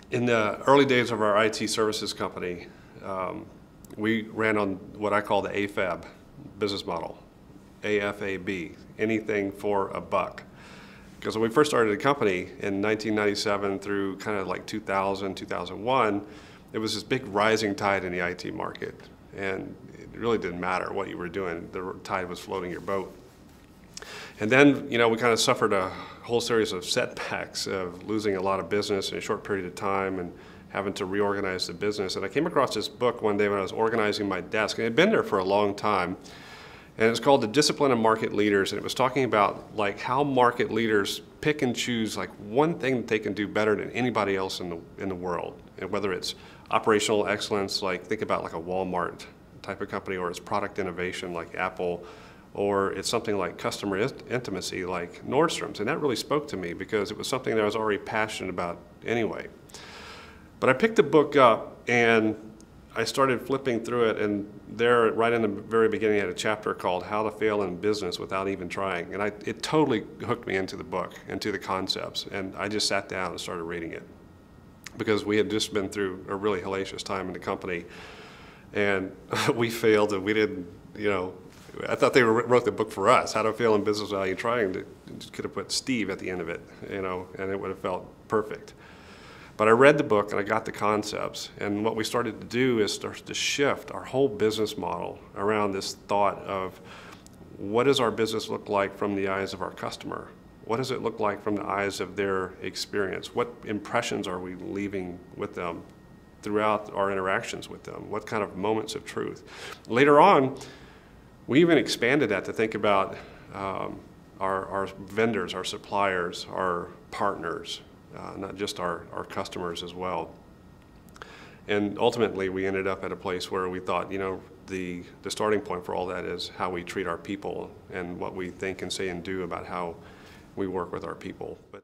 In the early days of our IT services company, we ran on what I call the AFAB business model, AFAB, anything for a buck. Because when we first started the company in 1997 through kind of like 2000, 2001, it was this big rising tide in the IT market. And it really didn't matter what you were doing, the tide was floating your boat. And then, we kind of suffered a whole series of setbacks of losing a lot of business in a short period of time and having to reorganize the business. And I came across this book one day when I was organizing my desk, and it had been there for a long time. And it's called The Discipline of Market Leaders, and it was talking about like how market leaders pick and choose like one thing that they can do better than anybody else in the world. And whether it's operational excellence, like think about like a Walmart type of company, or it's product innovation like Apple, or it's something like customer intimacy like Nordstrom's. And that really spoke to me because it was something that I was already passionate about anyway. But I picked the book up and I started flipping through it, and there, right in the very beginning, I had a chapter called How to Fail in Business Without Even Trying. And it totally hooked me into the book, into the concepts. And I just sat down and started reading it because we had just been through a really hellacious time in the company. And we failed, and we didn't, I thought they wrote the book for us, How to Fail in Business Without Even Trying. Just could have put Steve at the end of it, and it would have felt perfect. But I read the book and I got the concepts, and what we started to do is start to shift our whole business model around this thought of what does our business look like from the eyes of our customer? What does it look like from the eyes of their experience? What impressions are we leaving with them throughout our interactions with them? What kind of moments of truth? Later on, we even expanded that to think about our vendors, our suppliers, our partners, not just our customers as well. And ultimately, we ended up at a place where we thought, the starting point for all that is how we treat our people and what we think and say and do about how we work with our people. But